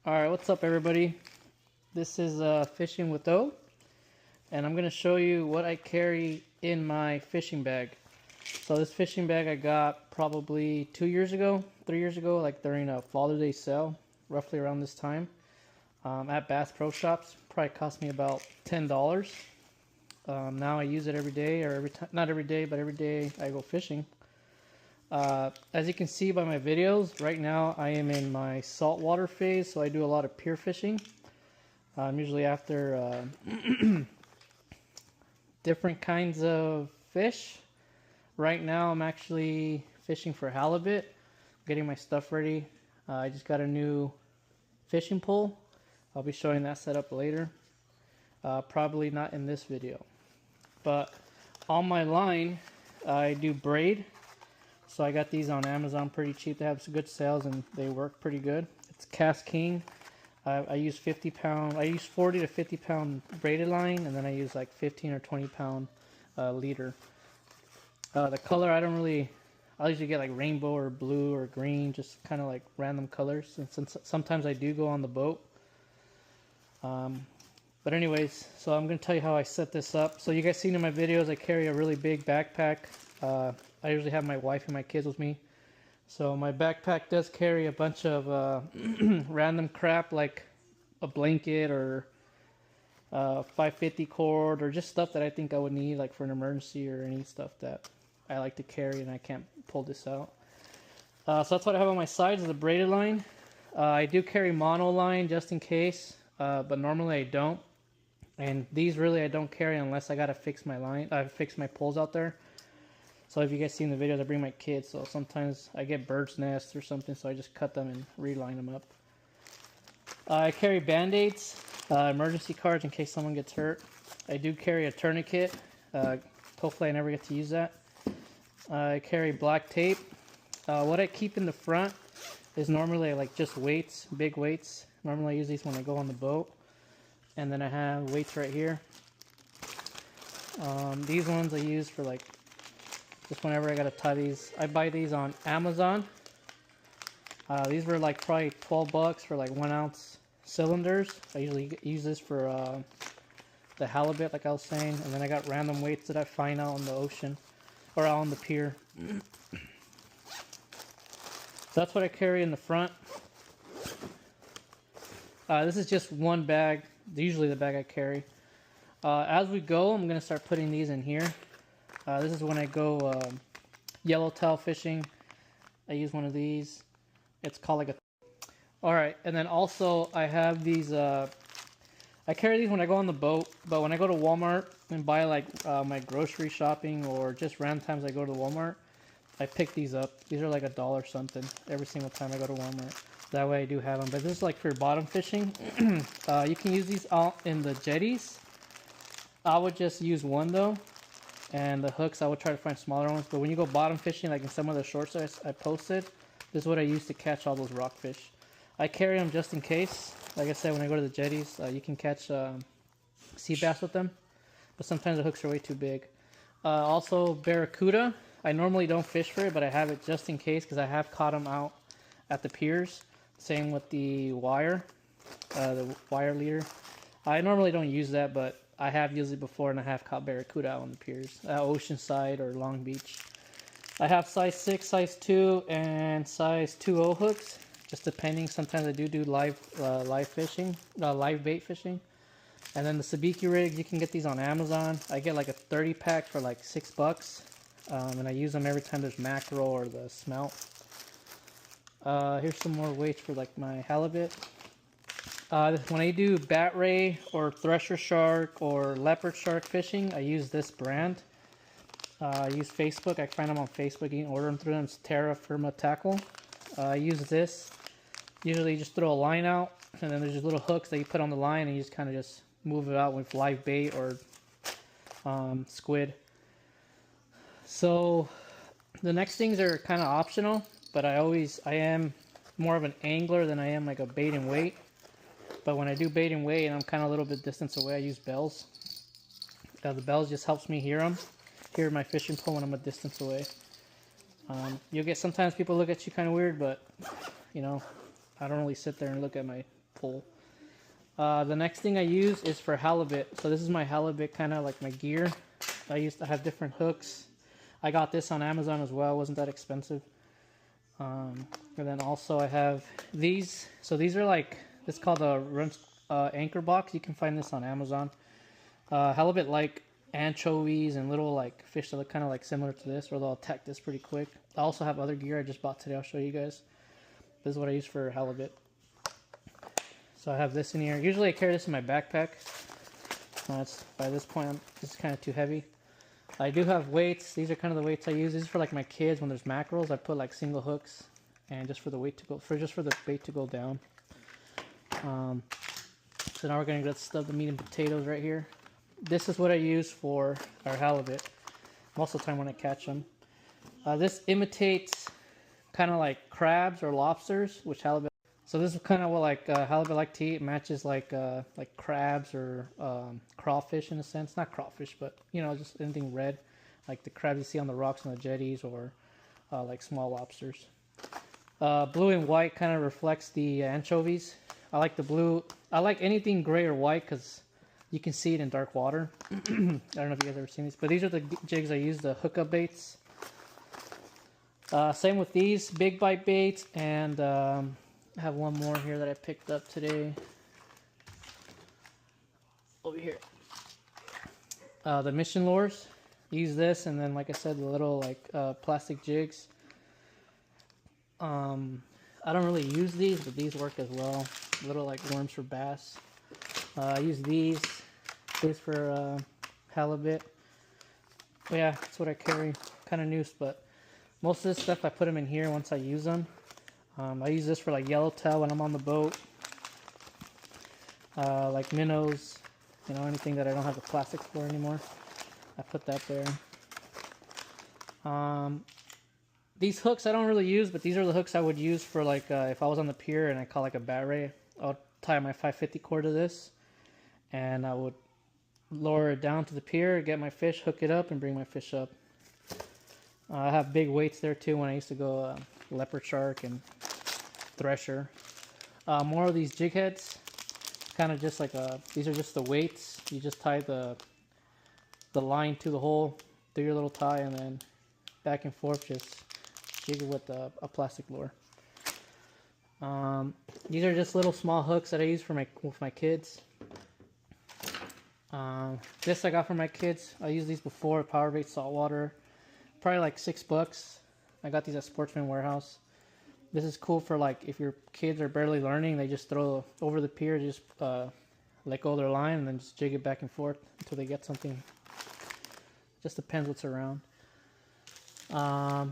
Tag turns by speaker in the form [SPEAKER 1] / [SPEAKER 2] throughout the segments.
[SPEAKER 1] Alright, what's up everybody? This is Fishing with O, and I'm going to show you what I carry in my fishing bag. So this fishing bag I got probably 2 years ago, 3 years ago, like during a Father's Day sale, roughly around this time, at Bass Pro Shops. Probably cost me about $10. Now I use it every day, or every time, not every day, but every day I go fishing. As you can see by my videos, right now I am in my saltwater phase, so I do a lot of pier fishing. Usually after different kinds of fish. Right now I'm actually fishing for halibut, getting my stuff ready. I just got a new fishing pole. I'll be showing that setup later. Probably not in this video. But on my line, I do braid. So I got these on Amazon pretty cheap. They have some good sales and they work pretty good. It's Cast King. I use 50-pound. I use 40 to 50-pound braided line, and then I use like 15 or 20-pound leader. The color I usually get like rainbow or blue or green, just kind of like random colors. And since sometimes I do go on the boat. But anyways, so I'm gonna tell you how I set this up. So you guys seen in my videos, I carry a really big backpack. I usually have my wife and my kids with me. So my backpack does carry a bunch of random crap like a blanket or 550 cord or just stuff that I think I would need like for an emergency or any stuff that I like to carry and I can't pull this out. So that's what I have on my sides is the braided line. I do carry mono line just in case, but normally I don't. And these really I don't carry unless I gotta fix my line. I fix my poles out there. So if you guys see in the videos, I bring my kids, so sometimes I get bird's nests or something, so I just cut them and reline them up. I carry band-aids, emergency cards in case someone gets hurt. I do carry a tourniquet. Hopefully I never get to use that. I carry black tape. What I keep in the front is normally like just weights, big weights. Normally I use these when I go on the boat. And then I have weights right here. These ones I use for like just whenever I gotta tie these. I buy these on Amazon. These were like probably 12 bucks for like 1 ounce cylinders. I usually use this for the halibut, like I was saying. And then I got random weights that I find out on the ocean or out on the pier. That's what I carry in the front. This is just one bag, usually the bag I carry. As we go, I'm gonna start putting these in here. This is when I go yellowtail fishing. I use one of these. It's called like a... Alright, and then also I have these... I carry these when I go on the boat, but when I go to Walmart and buy like my grocery shopping or just random times I go to Walmart, I pick these up. These are like $1 something every single time I go to Walmart. That way I do have them. But this is like for bottom fishing. You can use these out in the jetties. I would just use one though. And the hooks, I would try to find smaller ones. But when you go bottom fishing, like in some of the shorts I posted, this is what I use to catch all those rockfish. I carry them just in case. Like I said, when I go to the jetties, you can catch sea bass with them. But sometimes the hooks are way too big. Also, barracuda. I normally don't fish for it, but I have it just in case because I have caught them out at the piers. Same with the wire leader. I normally don't use that, but I have used it before, and I have caught barracuda on the piers, Oceanside or Long Beach. I have size 6, size 2, and size 2.0 hooks, just depending. Sometimes I do live fishing, live bait fishing. And then the sabiki rigs, you can get these on Amazon. I get like a 30 pack for like $6, and I use them every time there's mackerel or the smelt. Here's some more weights for like my halibut. When I do bat ray or thresher shark or leopard shark fishing, I use this brand. I use Facebook. I find them on Facebook. You can order them through them. It's Terra Firma Tackle. I use this. Usually you just throw a line out, and then there's just little hooks that you put on the line, and you just kind of just move it out with live bait or squid. So the next things are kind of optional, but I am more of an angler than I am like a bait and weight. But when I do bait and weight and I'm kind of a little bit distance away, I use bells. The bells just helps me hear my fishing pole when I'm a distance away. You'll get sometimes people look at you kind of weird, but you know, I don't really sit there and look at my pull. The next thing I use is for halibut. So this is my halibut kind of like my gear. I used to have different hooks. I got this on Amazon as well. It wasn't that expensive. And then also I have these. So these are like, it's called a anchor box. You can find this on Amazon. Halibut like anchovies and little like fish that look kind of like similar to this, or they'll attack this pretty quick. I also have other gear I just bought today. I'll show you guys. This is what I use for halibut. So I have this in here. Usually I carry this in my backpack. By this point, this is kind of too heavy. I do have weights. These are kind of the weights I use. These is for like my kids when there's mackerels. I put like single hooks, and just for the weight to go, just for the bait to go down. So now we're gonna get stuff the meat and potatoes right here. This is what I use for our halibut most of the time when I catch them. This imitates kind of like crabs or lobsters, which halibut. So this is kind of what like halibut like to eat. It matches like crabs or crawfish in a sense. Not crawfish, but you know, just anything red, like the crabs you see on the rocks on the jetties, or like small lobsters. Blue and white kind of reflects the anchovies. I like the blue. I like anything gray or white because you can see it in dark water. I don't know if you guys ever seen these, but these are the jigs I use, the hookup baits. Same with these big bite baits, and I have one more here that I picked up today. Over here. The mission lures. Use this, and then like I said, the little like plastic jigs. I don't really use these, but these work as well. Little like worms for bass. I use these for halibut. But yeah, that's what I carry. Kind of noose, but most of this stuff I put them in here once I use them. I use this for like yellowtail when I'm on the boat. Like minnows, you know, anything that I don't have the plastic for anymore. I put that there. These hooks I don't really use, but these are the hooks I would use for like if I was on the pier and I caught like a bat ray. I'll tie my 550 cord to this, and I would lower it down to the pier, get my fish, hook it up, and bring my fish up. I have big weights there too when I used to go leopard shark and thresher. More of these jig heads, kind of just like these are just the weights. You just tie the line to the hole, do your little tie, and then back and forth, just jig it with a plastic lure. These are just little small hooks that I use for with my kids. This I got for my kids. I used these before, power bait saltwater. Probably like $6. I got these at Sportsman Warehouse. This is cool for like if your kids are barely learning, they just throw over the pier, just let go of their line, and then just jig it back and forth until they get something. Just depends what's around. I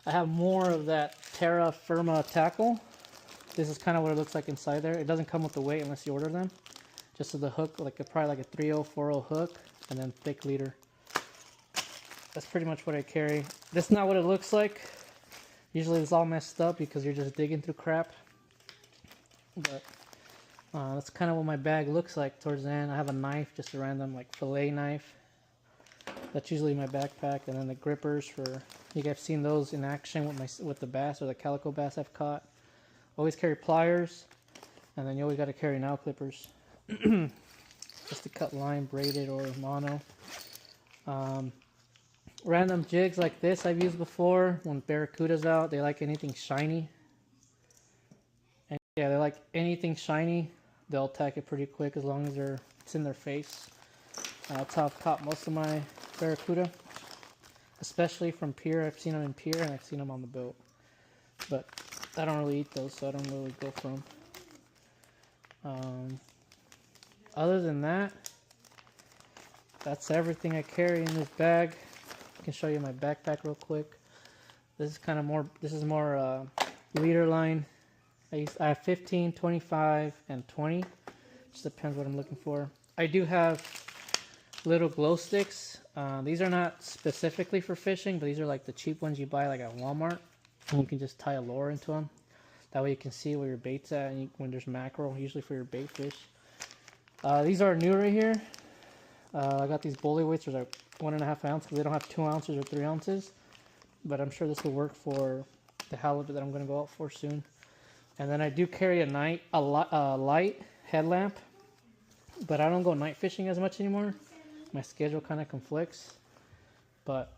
[SPEAKER 1] have more of that Terra Firma tackle. This is kind of what it looks like inside there. It doesn't come with the weight unless you order them. Just so the hook, like probably like a 3/0, 4/0 hook, and then thick leader. That's pretty much what I carry. This is not what it looks like. Usually it's all messed up because you're just digging through crap. But that's kind of what my bag looks like towards the end. I have a knife, just a random like fillet knife. That's usually my backpack, and then the grippers for. You guys have seen those in action with the bass or the calico bass I've caught. Always carry pliers, and then you always got to carry nail clippers, just to cut line, braided or mono. Random jigs like this I've used before when barracuda's out. They like anything shiny, and yeah, they like anything shiny. They'll attack it pretty quick as long as it's in their face. That's how I've caught most of my barracuda, especially from pier. I've seen them in pier, and I've seen them on the boat, but I don't really eat those, so I don't really go for them. Other than that, that's everything I carry in this bag. I can show you my backpack real quick. This is kind of more. This is more leader line. I have 15, 25, and 20. Just depends what I'm looking for. I do have little glow sticks. These are not specifically for fishing, but these are like the cheap ones you buy like at Walmart. And you can just tie a lure into them. That way you can see where your bait's at when there's mackerel, usually for your bait fish. These are new right here. I got these bully weights. They're like 1.5 ounce because they don't have 2 ounces or 3 ounces. But I'm sure this will work for the halibut that I'm going to go out for soon. And then I do carry a light headlamp, but I don't go night fishing as much anymore. My schedule kind of conflicts. But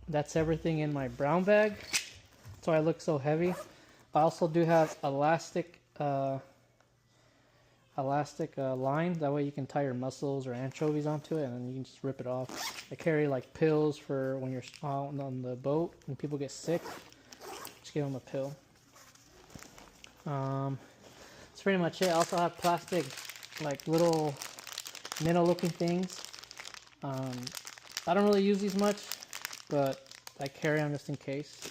[SPEAKER 1] that's everything in my brown bag. That's why I look so heavy. I also do have elastic line. That way you can tie your mussels or anchovies onto it, and then you can just rip it off. I carry like pills for when you're on the boat and people get sick. Just give them a pill. That's pretty much it. I also have plastic, like little minnow looking things. I don't really use these much, but I carry them just in case.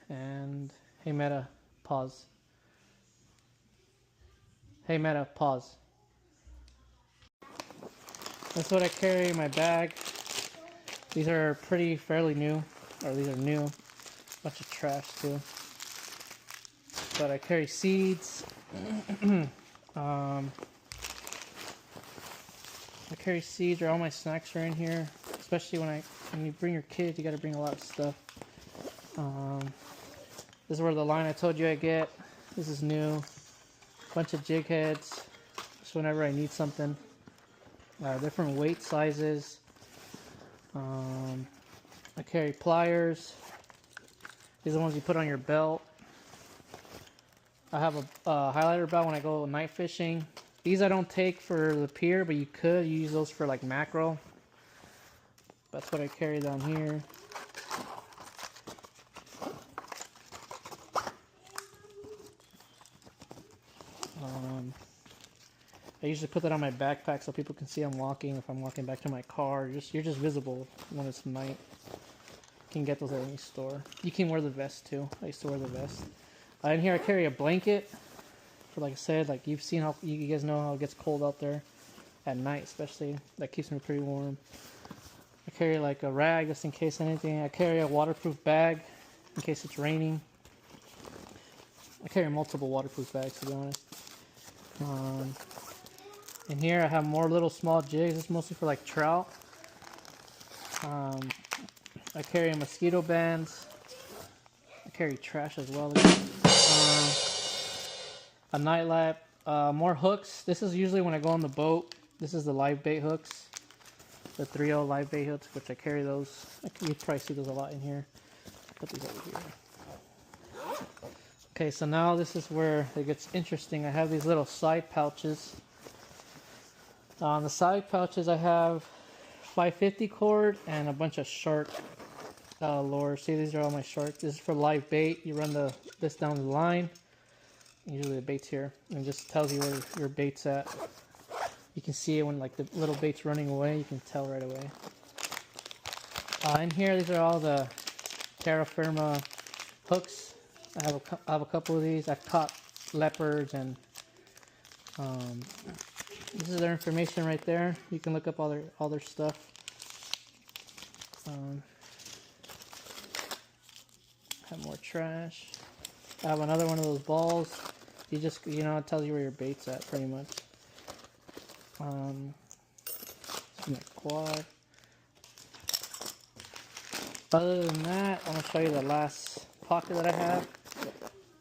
[SPEAKER 1] And hey Meta, pause. Hey Meta, pause. That's what I carry in my bag. These are fairly new, or these are new. Bunch of trash too. But I carry seeds. I carry seeds, or all my snacks are in here. Especially when you bring your kids, you gotta bring a lot of stuff. This is where the line I told you I get. This is new. Bunch of jig heads. Just whenever I need something. Different weight sizes. I carry pliers. These are the ones you put on your belt. I have a highlighter belt when I go night fishing. These I don't take for the pier, but you could use those for like mackerel. That's what I carry down here. I usually put that on my backpack so people can see I'm walking. If I'm walking back to my car, you're just visible when it's night. You can get those at any store. You can wear the vest too. I used to wear the vest. In here I carry a blanket. For like I said, like you've seen how you guys know how it gets cold out there at night, especially. That keeps me pretty warm. I carry like a rag just in case anything. I carry a waterproof bag in case it's raining. I carry multiple waterproof bags, to be honest. In here I have more little small jigs. It's mostly for like trout. I carry mosquito bands. I carry trash as well. A night lamp. More hooks. This is usually when I go on the boat. This is the live bait hooks. The 3.0 live bait hooks, which I carry those. You probably see those a lot in here. Put these over here. Okay, so now this is where it gets interesting. I have these little side pouches. On the side pouches I have 550 cord and a bunch of shark lures. See, these are all my sharks. This is for live bait. You run this down the line. Usually the bait's here. And it just tells you where your bait's at. You can see it when like the little bait's running away. You can tell right away. In here, these are all the terra firma hooks. I have a couple of these. I've caught leopards, and this is their information right there. You can look up all their stuff. Have more trash. I have another one of those balls. You it tells you where your bait's at pretty much. This is my quad. Other than that, I'm gonna show you the last pocket that I have.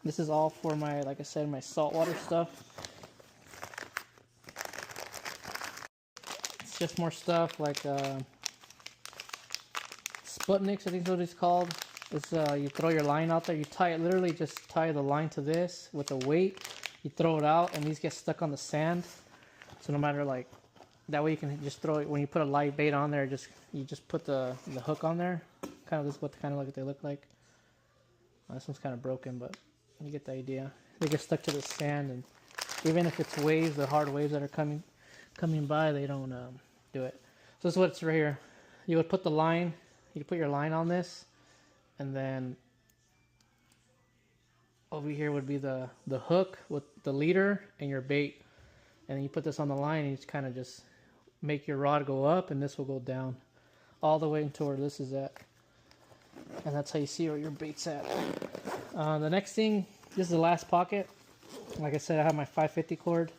[SPEAKER 1] This is all for my, like I said, my saltwater stuff. It's just more stuff like Sputniks, I think is what it's called. It's you throw your line out there, you tie it, literally just tie the line to this with a weight. You throw it out, and these get stuck on the sand. So no matter like, that way you can just throw it when you put a live bait on there. You just put the hook on there. This is what they look like. This one's kind of broken, but you get the idea. They get stuck to the sand, and even if it's waves, the hard waves that are coming by, they don't do it. So this is what's right here. You would put the line. You put your line on this, and then over here would be the hook with the leader and your bait. And then you put this on the line, and you kind of just make your rod go up, and this will go down all the way into where this is at. And that's how you see where your bait's at. The next thing, this is the last pocket. Like I said, I have my 550 cord.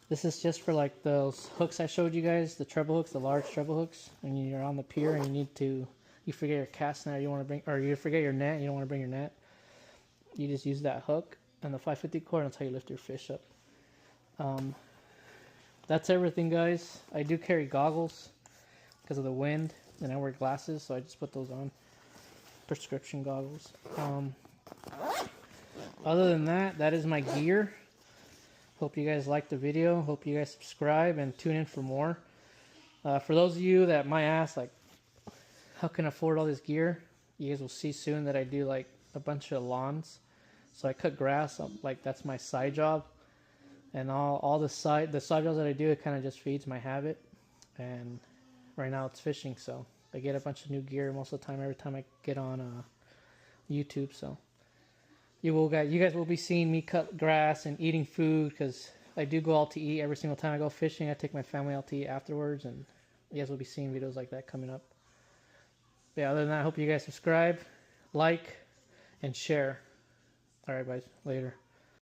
[SPEAKER 1] This is just for like those hooks I showed you guys, the treble hooks, the large treble hooks. And you're on the pier and you need to you forget your cast net, you want to bring, or you forget your net, you don't want to bring your net, you just use that hook and the 550 cord, and that's how you lift your fish up. That's everything, guys. I do carry goggles because of the wind, and I wear glasses, so I just put those on. Prescription goggles. Other than that, that is my gear. Hope you guys liked the video. Hope you guys subscribe and tune in for more. For those of you that might ask, like, how can I afford all this gear? You guys will see soon that I do like a bunch of lawns. So I cut grass, like that's my side job. And all the side jobs that I do, it kind of just feeds my habit. And right now it's fishing, so I get a bunch of new gear most of the time, every time I get on YouTube. So you guys will be seeing me cut grass and eating food, because I do go out to eat every single time I go fishing. I take my family out to eat afterwards, and you guys will be seeing videos like that coming up. But yeah, other than that, I hope you guys subscribe, like, and share. All right, guys, later.